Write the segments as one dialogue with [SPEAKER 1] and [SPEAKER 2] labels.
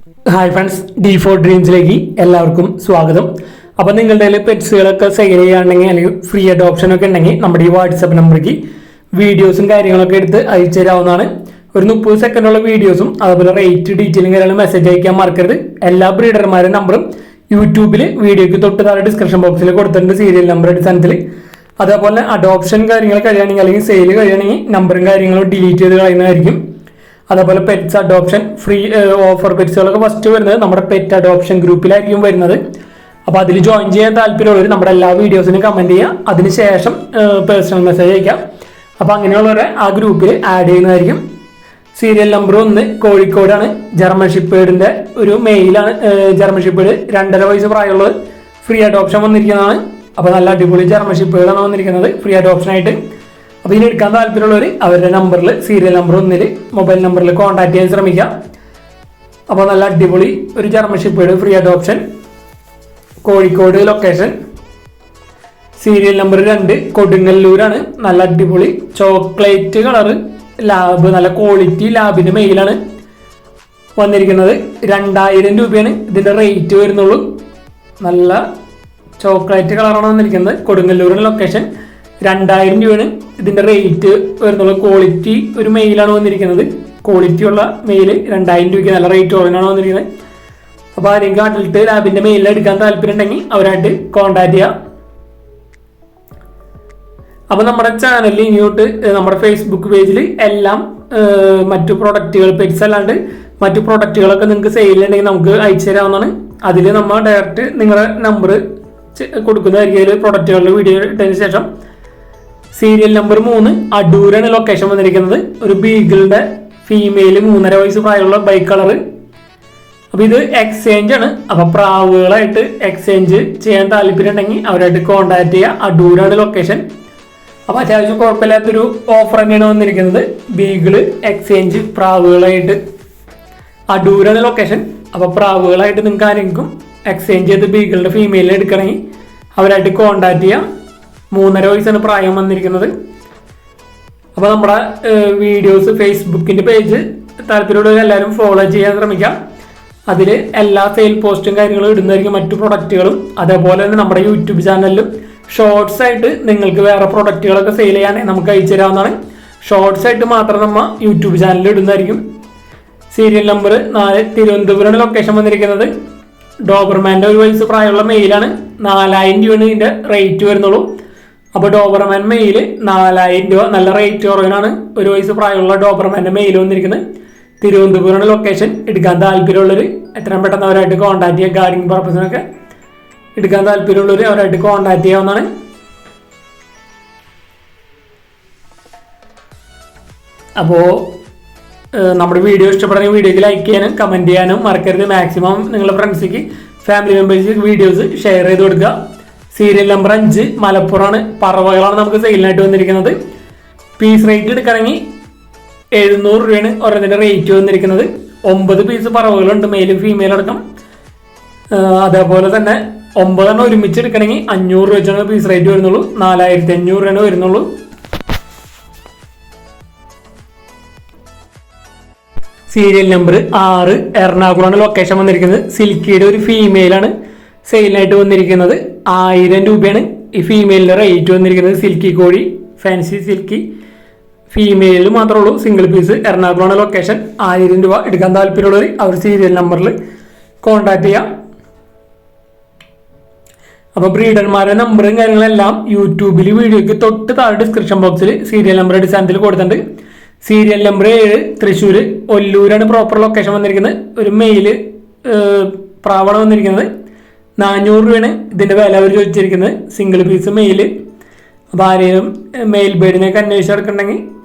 [SPEAKER 1] Hi friends, D4 ഡ്രീംസിലേക്ക് എല്ലാവർക്കും സ്വാഗതം. അപ്പോൾ നിങ്ങളുടെ കയ്യിൽ പെറ്റ്സുകളൊക്കെ സെയിൽ ചെയ്യുകയാണെങ്കിൽ അല്ലെങ്കിൽ ഫ്രീ അഡോപ്ഷൻ ഒക്കെ ഉണ്ടെങ്കിൽ നമ്മുടെ ഈ വാട്സപ്പ് നമ്പറിലേക്ക് വീഡിയോസും കാര്യങ്ങളൊക്കെ എടുത്ത് അയച്ചു തരാവുന്നതാണ്. ഒരു 30 സെക്കൻഡുള്ള വീഡിയോസും അതുപോലെ റേറ്റ് ഡീറ്റെയിലും കാര്യങ്ങളും മെസ്സേജ് അയക്കാൻ മറക്കരുത്. എല്ലാ ബ്രീഡർമാരുടെ നമ്പറും യൂട്യൂബിൽ വീഡിയോയ്ക്ക് തൊട്ട് താഴെ ഡിസ്ക്രിപ്ഷൻ ബോക്സിൽ കൊടുത്തിട്ടുണ്ട്, സീരിയൽ നമ്പർ അടിസ്ഥാനത്തിൽ. അതേപോലെ അഡോപ്ഷൻ കാര്യങ്ങൾ കഴിയുകയാണെങ്കിൽ അല്ലെങ്കിൽ സെയിൽ കഴിയുകയാണെങ്കിൽ നമ്പറും കാര്യങ്ങളും ഡിലീറ്റ് ചെയ്ത് കളയുന്നതായിരിക്കും. അതേപോലെ പെറ്റ്സ് അഡോപ്ഷൻ ഫ്രീ ഓഫർ പെറ്റ്സുകളൊക്കെ ഫസ്റ്റ് വരുന്നത് നമ്മുടെ പെറ്റ് അഡോപ്ഷൻ ഗ്രൂപ്പിലായിരിക്കും വരുന്നത്. അപ്പോൾ അതിൽ ജോയിൻ ചെയ്യാൻ താല്പര്യമുള്ളവർ നമ്മുടെ എല്ലാ വീഡിയോസിനും കമൻറ്റ് ചെയ്യുക, അതിനുശേഷം പേഴ്സണൽ മെസ്സേജ് അയക്കാം. അപ്പോൾ അങ്ങനെയുള്ളവരെ ആ ഗ്രൂപ്പിൽ ആഡ് ചെയ്യുന്നതായിരിക്കും. സീരിയൽ നമ്പർ 1 കോഴിക്കോടാണ്. ജർമ്മൻ ഷിപ്പേഡിൻ്റെ ഒരു മെയിലാണ്. ജർമ്മൻ ഷിപ്പേഡ് 2.5 വയസ്സ് പ്രായമുള്ളത് ഫ്രീ അഡോപ്ഷൻ വന്നിരിക്കുന്നതാണ്. അപ്പോൾ നല്ല അടിപൊളി ജർമ്മൻ ഷിപ്പേഡാണ് വന്നിരിക്കുന്നത് ഫ്രീ അഡോപ്ഷനായിട്ട്. അപ്പോൾ ഇനി എടുക്കാൻ താല്പര്യമുള്ളവർ അവരുടെ നമ്പറിൽ സീരിയൽ നമ്പർ 1 മൊബൈൽ നമ്പറിൽ കോൺടാക്ട് ചെയ്യാൻ ശ്രമിക്കാം. അപ്പോൾ നല്ല അടിപൊളി ഒരു German shepherd free adoption, Kozhikode location. Serial number 2 കൊടുങ്ങല്ലൂരാണ്. നല്ല അടിപൊളി ചോക്ലേറ്റ് കളറ് ലാബ്, നല്ല ക്വാളിറ്റി ലാബിൻ്റെ മെയിലാണ് വന്നിരിക്കുന്നത്. 2000 രൂപയാണ് ഇതിൻ്റെ റേറ്റ് വരുന്നുള്ളൂ. നല്ല ചോക്ലേറ്റ് കളറാണ് വന്നിരിക്കുന്നത്. കൊടുങ്ങല്ലൂരിന് ലൊക്കേഷൻ. 2000 രൂപയാണ് ഇതിൻ്റെ റേറ്റ് വരുന്നുള്ളൂ. ക്വാളിറ്റി ഒരു മെയിലാണ് വന്നിരിക്കുന്നത്. ക്വാളിറ്റി ഉള്ള മെയിൽ 2000 രൂപയ്ക്ക് നല്ല റേറ്റ് കുറഞ്ഞാണ് വന്നിരിക്കുന്നത്. അപ്പോൾ ആരെങ്കിലും അഡൽട്ട് ലാബിൻ്റെ മെയിലിൽ എടുക്കാൻ താല്പര്യം ഉണ്ടെങ്കിൽ അവരായിട്ട് കോൺടാക്ട് ചെയ്യാം. അപ്പോൾ നമ്മുടെ ചാനലിൽ ഇനിയോട്ട് നമ്മുടെ ഫേസ്ബുക്ക് പേജിൽ എല്ലാം മറ്റു പ്രൊഡക്റ്റുകൾ പെറ്റ്സ് അല്ലാണ്ട് മറ്റു പ്രൊഡക്റ്റുകളൊക്കെ നിങ്ങൾക്ക് സെയിലുണ്ടെങ്കിൽ നമുക്ക് അയച്ചു തരാവുന്നതാണ്. അതിൽ നമ്മൾ ഡയറക്റ്റ് നിങ്ങളുടെ നമ്പർ കൊടുക്കുന്നതായിരിക്കും. അതിൽ പ്രൊഡക്റ്റുകളുടെ വീഡിയോ ഇട്ടതിന് ശേഷം സീരിയൽ നമ്പർ 3 അടൂരാണ് ലൊക്കേഷൻ വന്നിരിക്കുന്നത്. ഒരു ബീഗിളുടെ ഫീമെയിൽ 3.5 വയസ്സ് പ്രായമുള്ള ബൈ കളറ്. അപ്പോൾ ഇത് എക്സ്ചേഞ്ച് ആണ്. അപ്പോൾ പ്രാവുകളായിട്ട് എക്സ്ചേഞ്ച് ചെയ്യാൻ താല്പര്യം ഉണ്ടെങ്കിൽ അവരായിട്ട് കോൺടാക്ട് ചെയ്യുക. അടൂരാണ് ലൊക്കേഷൻ. അപ്പോൾ അത്യാവശ്യം കുഴപ്പമില്ലാത്തൊരു ഓഫർ തന്നെയാണ് വന്നിരിക്കുന്നത്. ബീഗിള് എക്സ്ചേഞ്ച് പ്രാവുകളായിട്ട് അടൂരാണ് ലൊക്കേഷൻ. അപ്പോൾ പ്രാവുകളായിട്ട് നിങ്ങൾക്ക് ആരെങ്കിലും എക്സ്ചേഞ്ച് ചെയ്ത് ബീഗിളുടെ ഫീമെയിലിൽ എടുക്കണമെങ്കിൽ അവരായിട്ട് കോൺടാക്ട് ചെയ്യാം. 3.5 വയസ്സാണ് പ്രായം വന്നിരിക്കുന്നത്. അപ്പോൾ നമ്മുടെ വീഡിയോസ് ഫേസ്ബുക്കിൻ്റെ പേജ് താല്പര്യമുള്ള എല്ലാവരും ഫോളോ ചെയ്യാൻ ശ്രമിക്കാം. അതിൽ എല്ലാ സെയിൽ പോസ്റ്റും കാര്യങ്ങളും ഇടുന്നതായിരിക്കും. മറ്റു പ്രൊഡക്റ്റുകളും അതേപോലെ തന്നെ നമ്മുടെ യൂട്യൂബ് ചാനലിലും ഷോർട്സ് ആയിട്ട് നിങ്ങൾക്ക് വേറെ പ്രൊഡക്റ്റുകളൊക്കെ സെയിൽ ചെയ്യാനായി നമുക്ക് അയച്ചു തരാവുന്നതാണ്. ഷോർട്സ് ആയിട്ട് മാത്രം നമ്മൾ യൂട്യൂബ് ചാനലിൽ ഇടുന്നതായിരിക്കും. സീരിയൽ നമ്പർ 4 തിരുവനന്തപുരമാണ് ലൊക്കേഷൻ വന്നിരിക്കുന്നത്. ഡോബർമാൻ്റെ 1 വയസ്സ് പ്രായമുള്ള മെയിലാണ്. 4000 രൂപയാണ് ഇതിൻ്റെ റേറ്റ് വരുന്നുള്ളൂ. അപ്പോൾ ഡോബർമാൻ മെയിൽ 4000 രൂപ, നല്ല റേറ്റ് കുറവിനാണ് 1 വയസ്സ് പ്രായമുള്ള ഡോബർമാൻ്റെ മെയിൽ വന്നിരിക്കുന്നത്. തിരുവനന്തപുരമാണ് ലൊക്കേഷൻ. എടുക്കാൻ താല്പര്യമുള്ളവർ എത്രയും പെട്ടെന്ന് അവരായിട്ട് കോൺടാക്ട് ചെയ്യുക. ഗാർഡിങ് പർപ്പസിനൊക്കെ എടുക്കാൻ താല്പര്യമുള്ളവർ അവരായിട്ട് കോൺടാക്ട് ചെയ്യാവുന്നതാണ്. അപ്പോൾ നമ്മുടെ വീഡിയോ ഇഷ്ടപ്പെടുന്ന വീഡിയോയ്ക്ക് ലൈക്ക് ചെയ്യാനും കമൻറ്റ് ചെയ്യാനും മറക്കരുത്. മാക്സിമം നിങ്ങളുടെ ഫ്രണ്ട്സിലേക്ക് ഫാമിലി മെമ്പേഴ്സിലേക്ക് വീഡിയോസ് ഷെയർ ചെയ്ത് കൊടുക്കുക. Serial number 5 മലപ്പുറമാണ്. പറവകളാണ് നമുക്ക് സെയിലിനായിട്ട് വന്നിരിക്കുന്നത്. പീസ് റേറ്റ് എടുക്കണമെങ്കിൽ 700 രൂപയാണ് ഓരോന്നിൻ്റെ റേറ്റ് വന്നിരിക്കുന്നത്. 9 പീസ് പറവകളുണ്ട്, മെയിലും ഫീമെയിലും അടക്കം. അതേപോലെ തന്നെ 9 ഒരുമിച്ച് എടുക്കണമെങ്കിൽ 500 രൂപ വെച്ചാണ് പീസ് റേറ്റ് വരുന്നുള്ളൂ. 4500 രൂപയാണ് വരുന്നുള്ളൂ. സീരിയൽ നമ്പർ 6 എറണാകുളമാണ് ലൊക്കേഷൻ വന്നിരിക്കുന്നത്. സിൽക്കിയുടെ ഒരു ഫീമെയിലാണ് സെയിലിനായിട്ട് വന്നിരിക്കുന്നത്. 1000 രൂപയാണ് ഈ ഫീമെയിലിൻ്റെ റേറ്റ് വന്നിരിക്കുന്നത്. സിൽക്കി കോഴി, ഫാൻസി സിൽക്കി ഫീമെയിലിൽ മാത്രമേ ഉള്ളൂ. Single piece. എറണാകുളമാണ് ലൊക്കേഷൻ. 1000 രൂപ. എടുക്കാൻ താല്പര്യമുള്ളവർ അവർ സീരിയൽ നമ്പറിൽ കോൺടാക്ട് ചെയ്യാം. അപ്പോൾ ബ്രീഡർമാരുടെ നമ്പറും കാര്യങ്ങളെല്ലാം യൂട്യൂബിൽ വീഡിയോയ്ക്ക് തൊട്ട് താഴെ ഡിസ്ക്രിപ്ഷൻ ബോക്സിൽ സീരിയൽ നമ്പർ അടിസ്ഥാനത്തിൽ കൊടുത്തിട്ടുണ്ട്. സീരിയൽ നമ്പർ 7 തൃശ്ശൂർ ഒല്ലൂരാണ് പ്രോപ്പർ ലൊക്കേഷൻ വന്നിരിക്കുന്നത്. ഒരു മെയില് പ്രാവണം വന്നിരിക്കുന്നത്. 400 രൂപയാണ് ഇതിൻ്റെ വില അവർ ചോദിച്ചിരിക്കുന്നത്. സിംഗിൾ പീസ് മെയില്. അപ്പോൾ ആരെയും മെയിൽ ബേഡിനെയൊക്കെ അന്വേഷിച്ച് എടുക്കണമെങ്കിൽ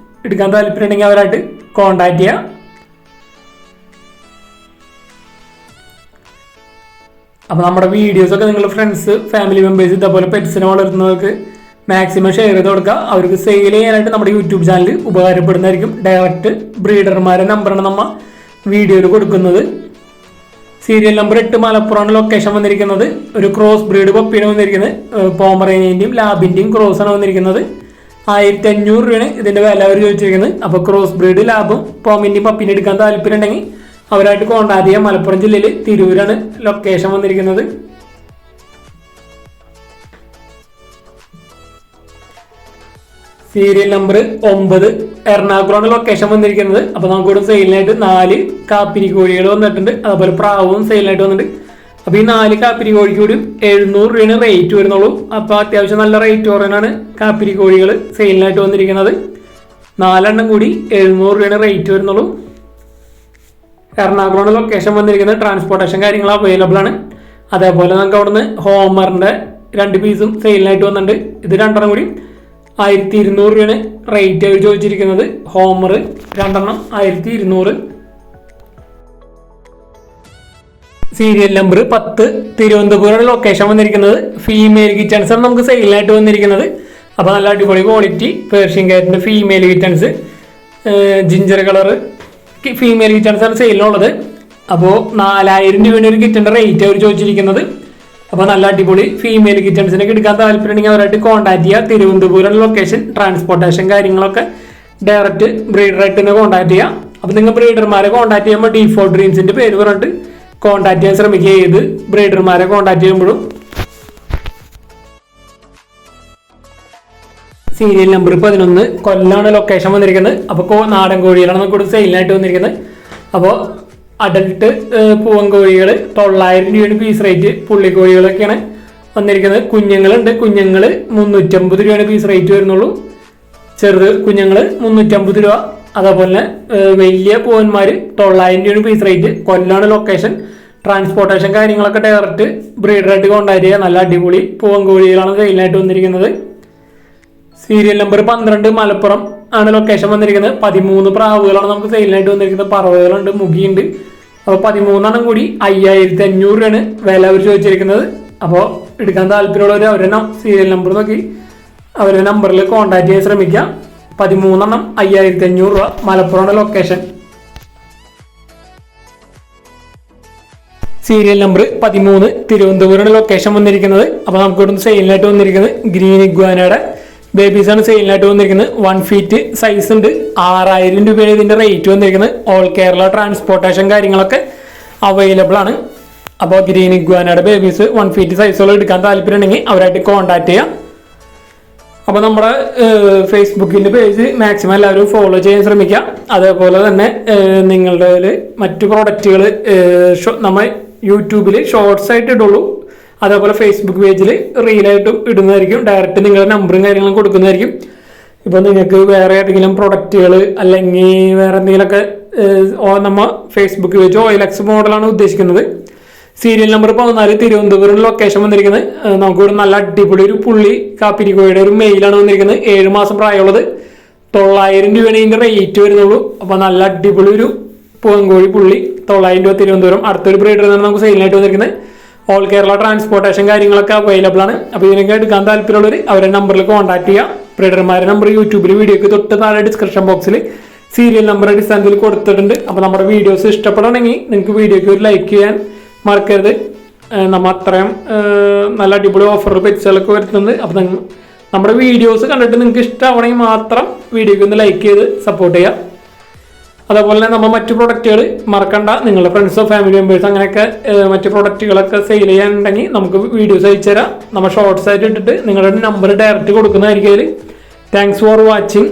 [SPEAKER 1] എടുക്കാൻ താല്പര്യം ഉണ്ടെങ്കിൽ അവരായിട്ട് കോൺടാക്ട് ചെയ്യുക. അപ്പോൾ നമ്മുടെ വീഡിയോസൊക്കെ നിങ്ങളുടെ ഫ്രണ്ട്സ് ഫാമിലി മെമ്പേഴ്സ് ഇതേപോലെ പെറ്റ്സിനെ വളർത്തുന്നവർക്ക് മാക്സിമം ഷെയർ ചെയ്ത് കൊടുക്കുക. അവർക്ക് സെയിൽ ചെയ്യാനായിട്ട് നമ്മുടെ യൂട്യൂബ് ചാനൽ ഉപകാരപ്പെടുന്നതായിരിക്കും. ഡയറക്റ്റ് ബ്രീഡർമാരുടെ നമ്പറാണ് നമ്മൾ വീഡിയോയിൽ കൊടുക്കുന്നത്. സീരിയൽ നമ്പർ 8 മലപ്പുറമാണ് ലൊക്കേഷൻ വന്നിരിക്കുന്നത്. ഒരു ക്രോസ് ബ്രീഡ് പപ്പിയാണ് വന്നിരിക്കുന്നത്. പോമറേനിയൻ്റെയും ലാബിൻ്റെയും ക്രോസാണ് വന്നിരിക്കുന്നത്. 1500 രൂപയാണ് ഇതിൻ്റെ വില അവർ ചോദിച്ചിരിക്കുന്നത്. അപ്പോൾ ക്രോസ് ബ്രീഡ് ലാബും പോമിൻ്റെയും പപ്പിനെ എടുക്കാൻ താല്പര്യം ഉണ്ടെങ്കിൽ അവരായിട്ട് കോൺടാക്ട് ചെയ്യാം. മലപ്പുറം ജില്ലയിൽ തിരൂരാണ് ലൊക്കേഷൻ വന്നിരിക്കുന്നത്. സീരിയൽ നമ്പർ 9 എറണാകുളമാണ് ലൊക്കേഷൻ വന്നിരിക്കുന്നത്. അപ്പോൾ നമുക്കിവിടെ സെയിലിനായിട്ട് 4 കാപ്പിരി കോഴികൾ വന്നിട്ടുണ്ട്. അതുപോലെ പ്രാവും സെയിലിനായിട്ട് വന്നിട്ടുണ്ട്. അപ്പോൾ ഈ 4 കാപ്പിരി കോഴിക്ക് കൂടി 700 രൂപയാണ് റേറ്റ് വരുന്നുള്ളൂ. അപ്പോൾ അത്യാവശ്യം നല്ല റേറ്റ് കുറവാണ് കാപ്പിരി കോഴികൾ സെയിലിനായിട്ട് വന്നിരിക്കുന്നത്. 4 എണ്ണം കൂടി 700 രൂപയാണ് റേറ്റ് വരുന്നുള്ളൂ. എറണാകുളമാണ് ലൊക്കേഷൻ വന്നിരിക്കുന്നത്. ട്രാൻസ്പോർട്ടേഷൻ കാര്യങ്ങൾ അവൈലബിൾ ആണ്. അതേപോലെ നമുക്ക് അവിടുന്ന് ഹോമറിൻ്റെ 2 പീസും സെയിലിനായിട്ട് വന്നിട്ടുണ്ട്. ഇത് 2 എണ്ണം കൂടി 1200 രൂപയാണ് റേറ്റ് അവർ ചോദിച്ചിരിക്കുന്നത്. ഹോമർ 2 എണ്ണം 1200. സീരിയൽ നമ്പർ 10 തിരുവനന്തപുരമാണ് ലൊക്കേഷൻ വന്നിരിക്കുന്നത്. ഫീമെയിൽ കിറ്റൻസ് ആണ് നമുക്ക് സെയിലിനായിട്ട് വന്നിരിക്കുന്നത്. അപ്പോൾ നല്ല അടിപൊളി ക്വാളിറ്റി പേർഷ്യൻ കാറ്റിൻ്റെ female kittens, ginger colour female kittens ആണ് സെയിലിനുള്ളത്. അപ്പോൾ 4000 രൂപയുടെ ഒരു കിറ്റൻ്റെ റേറ്റ് അവർ ചോദിച്ചിരിക്കുന്നത്. അപ്പോൾ നല്ല അടിപൊളി ഫീമെയിൽ കിറ്റൻസിനൊക്കെ എടുക്കാൻ താല്പര്യമുണ്ടെങ്കിൽ അവരായിട്ട് കോൺടാക്ട് ചെയ്യുക. തിരുവനന്തപുരം ലൊക്കേഷൻ, ട്രാൻസ്പോർട്ടേഷൻ കാര്യങ്ങളൊക്കെ ഡയറക്റ്റ് ബ്രീഡറായിട്ട് തന്നെ കോൺടാക്ട് ചെയ്യുക. അപ്പോൾ നിങ്ങൾ ബ്രീഡർമാരെ കോൺടാക്ട് ചെയ്യുമ്പോൾ D4 ഡ്രീംസിൻ്റെ പേര് പറഞ്ഞിട്ട് കോൺടാക്ട് ചെയ്യാൻ ശ്രമിക്കുക. ഏത് ബ്രീഡർമാരെ കോൺടാക്ട് ചെയ്യുമ്പോഴും. സീരിയൽ നമ്പർ 11 കൊല്ലാണ് ലൊക്കേഷൻ വന്നിരിക്കുന്നത്. അപ്പോൾ നാടൻ കോഴികളാണ് നമുക്ക് സെയിലിനായിട്ട് വന്നിരിക്കുന്നത്. അപ്പോൾ അഡൽട്ട് പൂവൻ കോഴികൾ 900 രൂപയാണ് പീസ് റേറ്റ്. പുള്ളിക്കോഴികളൊക്കെയാണ് വന്നിരിക്കുന്നത്. കുഞ്ഞുങ്ങളുണ്ട്. കുഞ്ഞുങ്ങൾ 350 രൂപയാണ് പീസ് റേറ്റ് വരുന്നുള്ളൂ. ചെറുത് കുഞ്ഞുങ്ങൾ 350 രൂപ. അതേപോലെ തന്നെ വലിയ പൂവന്മാർ 900 രൂപയാണ് പീസ് റേറ്റ്. കൊല്ലാണ് ലൊക്കേഷൻ. ട്രാൻസ്പോർട്ടേഷൻ കാര്യങ്ങളൊക്കെ ഡയറക്റ്റ് ബ്രീഡറായിട്ട് കോൺടാക്ട് ചെയ്യുക. നല്ല അടിപൊളി പൂവൻ കോഴികളാണ് സെയിലിനായിട്ട് വന്നിരിക്കുന്നത്. സീരിയൽ നമ്പർ 12 മലപ്പുറം ആണ് ലൊക്കേഷൻ വന്നിരിക്കുന്നത്. 13 പ്രാവുകളാണ് നമുക്ക് സെയിലിനായിട്ട് വന്നിരിക്കുന്നത്. പറവകളുണ്ട്, മുഖിയുണ്ട്. അപ്പോൾ 13 കൂടി 5500 രൂപയാണ് വില അവർ ചോദിച്ചിരിക്കുന്നത്. അപ്പോൾ എടുക്കാൻ താല്പര്യമുള്ളവർ അവരുടെ സീരിയൽ നമ്പർ നോക്കി അവരുടെ നമ്പറിൽ കോൺടാക്ട് ചെയ്യാൻ ശ്രമിക്കുക. 13 5500 രൂപ. മലപ്പുറമാണ് ലൊക്കേഷൻ. സീരിയൽ നമ്പർ 13 തിരുവനന്തപുരമാണ് ലൊക്കേഷൻ വന്നിരിക്കുന്നത്. അപ്പോൾ നമുക്ക് ഇവിടുന്ന് സെയിലിനായിട്ട് വന്നിരിക്കുന്നത് ഗ്രീൻ ഇഗ്വാനയുടെ ബേബീസാണ് സെയിലിനായിട്ട് വന്നിരിക്കുന്നത്. 1 ഫീറ്റ് സൈസ് ഉണ്ട്. 6000 രൂപയാണ് ഇതിൻ്റെ റേറ്റ് വന്നിരിക്കുന്നത്. ഓൾ കേരള ട്രാൻസ്പോർട്ടേഷൻ കാര്യങ്ങളൊക്കെ അവൈലബിൾ ആണ്. അപ്പോൾ ഗ്രീൻ ഇഗ്വാനയുടെ ബേബീസ് 1 ഫീറ്റ് സൈസുകൾ എടുക്കാൻ താല്പര്യമുണ്ടെങ്കിൽ അവരായിട്ട് കോൺടാക്ട് ചെയ്യാം. അപ്പോൾ നമ്മുടെ ഫേസ്ബുക്കിൻ്റെ പേജ് മാക്സിമം എല്ലാവരും ഫോളോ ചെയ്യാൻ ശ്രമിക്കുക. അതേപോലെ തന്നെ നിങ്ങളുടെ മറ്റു പ്രോഡക്റ്റുകൾ നമ്മൾ യൂട്യൂബിൽ ഷോർട്സ് ആയിട്ട് ഇടുള്ളൂ. അതേപോലെ ഫേസ്ബുക്ക് പേജിൽ റീലായിട്ടും ഇടുന്നതായിരിക്കും. ഡയറക്റ്റ് നിങ്ങളുടെ നമ്പറും കാര്യങ്ങളും കൊടുക്കുന്നതായിരിക്കും. ഇപ്പോൾ നിങ്ങൾക്ക് വേറെ ഏതെങ്കിലും പ്രൊഡക്റ്റുകൾ അല്ലെങ്കിൽ വേറെ എന്തെങ്കിലുമൊക്കെ നമ്മൾ ഫേസ്ബുക്ക് പേജ് OLX മോഡലാണ് ഉദ്ദേശിക്കുന്നത്. സീരിയൽ നമ്പർ 14 തിരുവനന്തപുരം ലൊക്കേഷൻ വന്നിരിക്കുന്നത്. നമുക്കിവിടെ നല്ല അടിപൊളി ഒരു പുള്ളി കാപ്പിരിക്കോയുടെ ഒരു മെയിലാണ് വന്നിരിക്കുന്നത്. 7 മാസം പ്രായമുള്ളത്. 900 രൂപയാണ് ഇതിൻ്റെ റേറ്റ് വരുന്നുള്ളൂ. അപ്പോൾ നല്ല അടിപൊളി ഒരു പൂവൻകോഴി പുള്ളി 900 രൂപ തിരുവനന്തപുരം. അടുത്തൊരു ബ്രീഡർ നിന്നാണ് നമുക്ക് സെയിലിനായിട്ട് വന്നിരിക്കുന്നത്. ഓൾ കേരള ട്രാൻസ്പോർട്ടേഷൻ കാര്യങ്ങളൊക്കെ അവൈലബിൾ ആണ്. അപ്പോൾ ഇതിനൊക്കെ എടുക്കാൻ താല്പര്യമുള്ളവർ അവരുടെ നമ്പറിൽ കോൺടാക്ട് ചെയ്യുക. ബ്രീഡർമാരുടെ നമ്പർ യൂട്യൂബിൽ വീഡിയോക്ക് തൊട്ട് താഴെ ഡിസ്ക്രിപ്ഷൻ ബോക്സിൽ സീരിയൽ നമ്പർ അടിസ്ഥാനത്തിൽ കൊടുത്തിട്ടുണ്ട്. അപ്പോൾ നമ്മുടെ വീഡിയോസ് ഇഷ്ടപ്പെടണമെങ്കിൽ നിങ്ങൾക്ക് വീഡിയോക്ക് ഒരു ലൈക്ക് ചെയ്യാൻ മറക്കരുത്. നമ്മൾ അത്രയും നല്ല അടിപൊളി ഓഫർ പെറ്റ്സുകളൊക്കെ വരുത്തുന്നുണ്ട്. അപ്പോൾ നമ്മുടെ വീഡിയോസ് കണ്ടിട്ട് നിങ്ങൾക്ക് ഇഷ്ടമാണെങ്കിൽ മാത്രം വീഡിയോക്ക് ഒന്ന് ലൈക്ക് ചെയ്ത് സപ്പോർട്ട് ചെയ്യുക. അതേപോലെ തന്നെ നമ്മൾ മറ്റു പ്രൊഡക്റ്റുകൾ മറക്കണ്ട. നിങ്ങളുടെ ഫ്രണ്ട്സോ ഫാമിലി മെമ്പേഴ്സ് അങ്ങനെയൊക്കെ മറ്റു പ്രൊഡക്റ്റുകളൊക്കെ സെയിൽ ചെയ്യാനുണ്ടെങ്കിൽ നമുക്ക് വീഡിയോസ് അയച്ചു തരാം. നമ്മൾ ഷോർട്സ് ആയിട്ട് ഇട്ടിട്ട് നിങ്ങളുടെ നമ്പർ ഡയറക്റ്റ് കൊടുക്കുന്നതായിരിക്കും അതിൽ. Thanks for watching.